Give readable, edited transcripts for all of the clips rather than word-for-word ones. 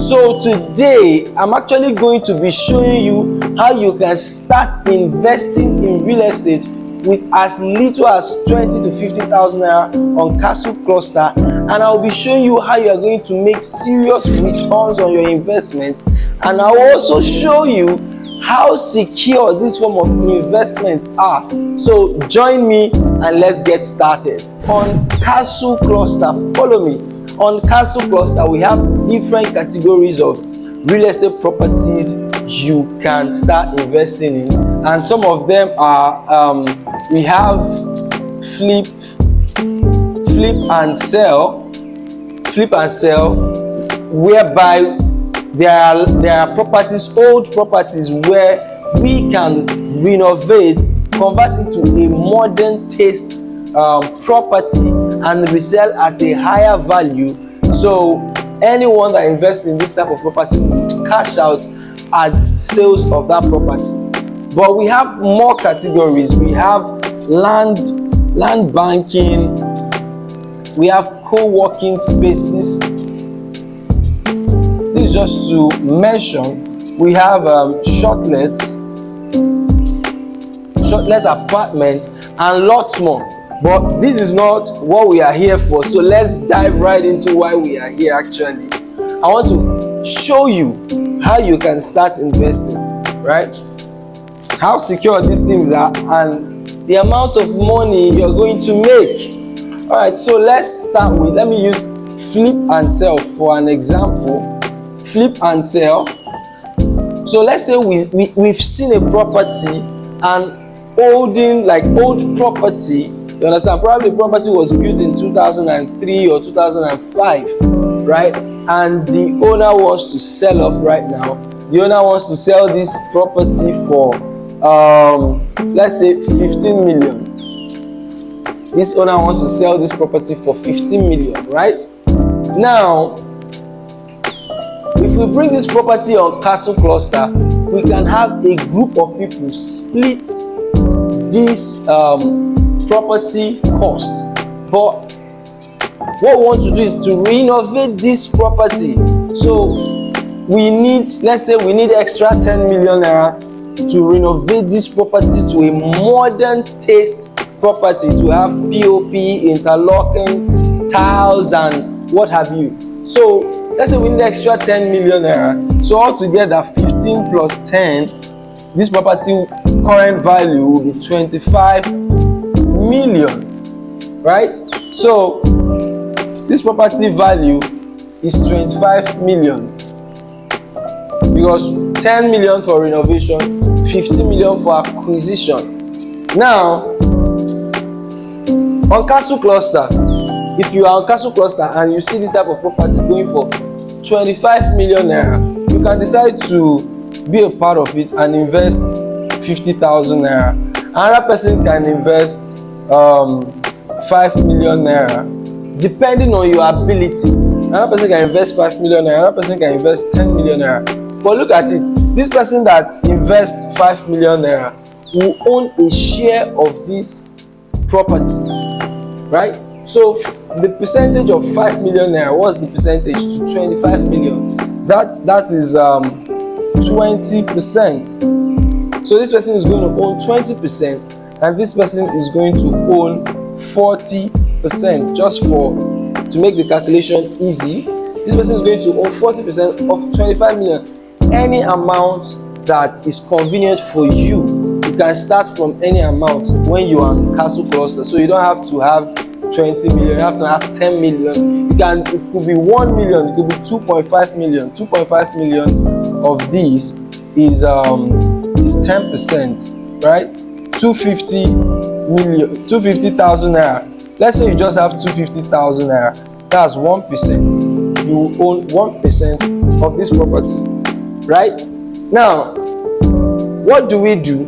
So today I'm actually going to be showing you how you can start investing in real estate with as little as 20 to 50,000 naira on Castlecluster, and I'll be showing you how you are going to make serious returns on your investment, and I'll also show you how secure this form of investments are. So join me and let's get started. On Castlecluster, follow me. On Castlecluster, we have different categories of real estate properties you can start investing in, and some of them are we have flip and sell, whereby there are properties, old properties, where we can renovate, convert it to a modern taste property and resell at a higher value. So anyone that invests in this type of property would cash out at sales of that property. But we have more categories. We have land banking, we have co-working spaces. This is just to mention. We have shortlet apartments and lots more. But this is not what we are here for. So let's dive right into why we are here actually. I want to show you how you can start investing, right? How secure these things are and the amount of money you're going to make. All right, so let's start with, let me use flip and sell for an example. Flip and sell. So let's say we've seen a property and holding like old property. You understand? Probably the property was built in 2003 or 2005, right? And the owner wants to sell off right now. The owner wants to sell this property for let's say 15 million. This owner wants to sell this property for 15 million, right? Now, if we bring this property on Castlecluster, we can have a group of people split this property cost. But what we want to do is to renovate this property. So we need, let's say we need extra 10 million naira to renovate this property to a modern taste property, to have POP, interlocking, tiles and what have you. So let's say we need extra 10 million naira. So altogether 15 plus 10, this property current value will be 25 million, right? So this property value is 25 million because 10 million for renovation, 15 million for acquisition. Now on Castlecluster, if you are on Castlecluster and you see this type of property going for 25 million naira, you can decide to be a part of it and invest 50,000 naira. Another person can invest 5 million naira, depending on your ability. Another person can invest 5 million naira, another person can invest 10 million naira. But look at it, this person that invests 5 million naira will own a share of this property, right? So the percentage of 5 million naira, what's the percentage to 25 million? That is 20%. So this person is going to own 20% and this person is going to own 40%. Just to make the calculation easy, this person is going to own 40% of 25 million. Any amount that is convenient for you. You can start from any amount when you are on Castlecluster. So you don't have to have 20 million, you have to have 10 million. It could be 1 million, it could be 2.5 million. 2.5 million of these is 10%, right? 250,000 naira. Let's say you just have 250,000 naira. That's 1%. You own 1% of this property, right? Now, what do we do?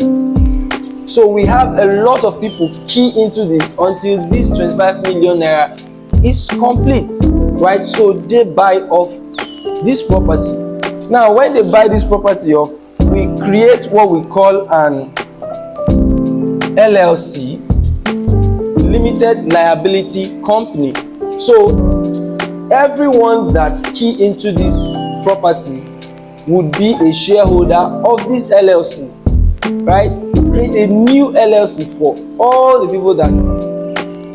So we have a lot of people key into this until this 25 million naira is complete, right? So they buy off this property. Now, when they buy this property off, we create what we call an LLC, limited liability company. So everyone that key into this property would be a shareholder of this LLC, right? Create a new LLC for all the people that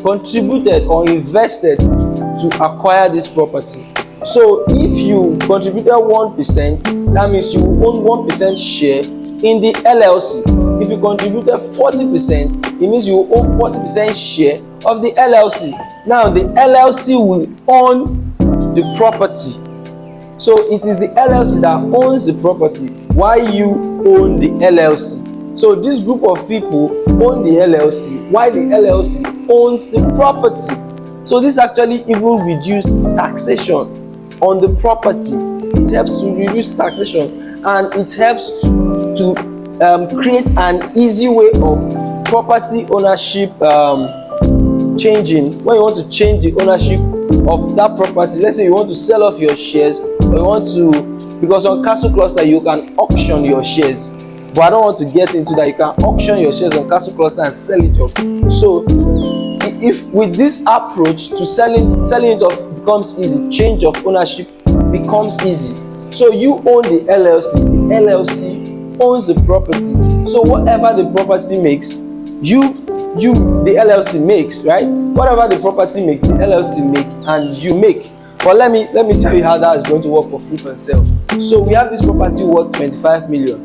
contributed or invested to acquire this property. So if you contributed 1%, that means you own 1% share in the LLC. If you contributed 40%, it means you own 40% share of the LLC. Now the LLC will own the property. So it is the LLC that owns the property while you own the LLC. So this group of people own the LLC while the LLC owns the property. So this actually even reduces taxation on the property. It helps to reduce taxation, and it helps to create an easy way of property ownership changing. When you want to change the ownership of that property, let's say you want to sell off your shares, or you want to, because on Castlecluster you can auction your shares, but I don't want to get into that. You can auction your shares on Castlecluster and sell it off. So if with this approach to selling it off becomes easy, change of ownership becomes easy. So you own the LLC LLC owns the property. So whatever the property makes, the LLC makes, right? Whatever the property makes, the LLC make, and you make. But let me tell you how that is going to work for flip and sell. So we have this property worth 25 million,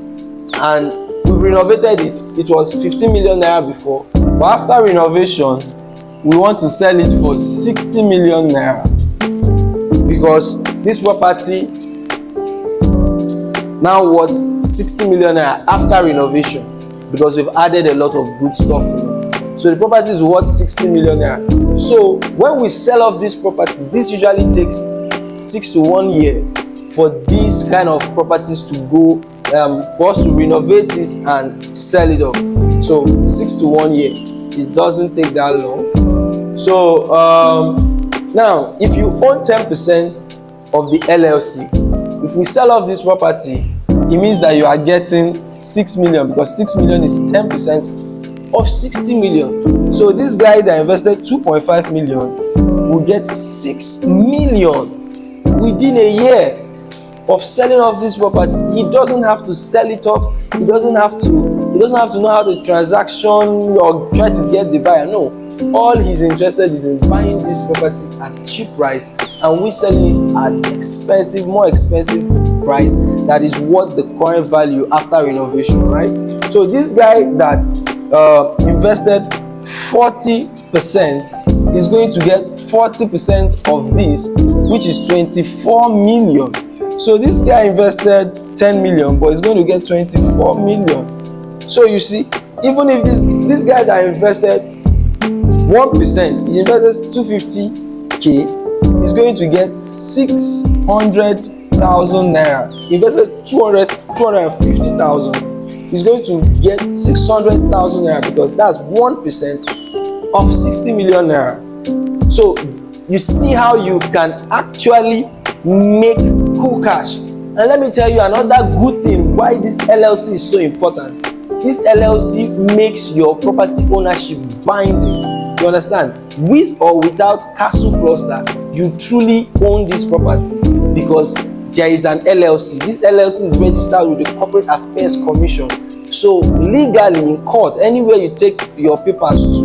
and we've renovated it. It was 15 million naira before, but after renovation we want to sell it for 60 million naira, because this property now worth 60 million naira after renovation, because we've added a lot of good stuff in it. So the property is worth 60 million naira. So when we sell off this property, this usually takes 6 to 1 year for these kind of properties to go, for us to renovate it and sell it off. So 6 to 1 year, it doesn't take that long. So now if you own 10% of the LLC, if we sell off this property, it means that you are getting 6 million, because 6 million is 10% of 60 million. So this guy that invested 2.5 million will get 6 million within a year of selling off this property. He doesn't have to sell it up. He doesn't have to know how the transaction or try to get the buyer. No, all he's interested is in buying this property at cheap price, and we selling it at more expensive price that is worth the current value after renovation, right? So this guy that invested 40% is going to get 40% of this, which is 24 million. So this guy invested 10 million, but he's going to get 24 million. So you see, even if this guy that invested 1%, he invested 250k, is going to get 600,000 naira. He invested 250,000. He's going to get 600,000 naira, because that's 1% of 60 million naira. So you see how you can actually make cool cash. And let me tell you another good thing why this LLC is so important. This LLC makes your property ownership binding. You understand? With or without Castlecluster, you truly own this property, because there is an LLC. This LLC is registered with the Corporate Affairs Commission. So legally in court, anywhere you take your papers to,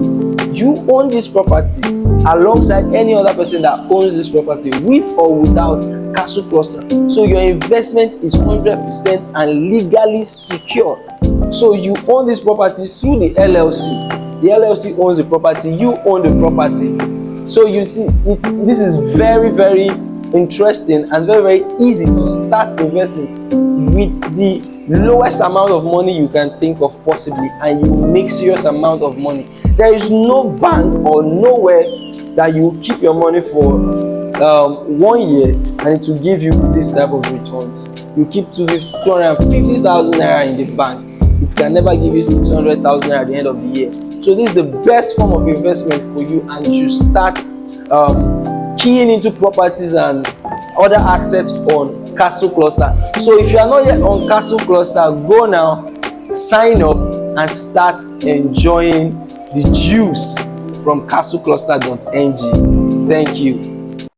you own this property alongside any other person that owns this property, with or without Castlecluster. So your investment is 100% and legally secure. So you own this property through the LLC. The LLC owns the property, you own the property. So you see, this is very, very interesting and very, very easy to start investing with the lowest amount of money you can think of possibly, and you make serious amount of money. There is no bank or nowhere that you keep your money for 1 year and it will give you this type of returns. You keep 250,000 naira in the bank, it can never give you 600,000 naira at the end of the year. So this is the best form of investment for you, and you should start keying into properties and other assets on Castlecluster. So if you are not yet on Castlecluster, go now, sign up and start enjoying the juice from Castlecluster.ng. Thank you.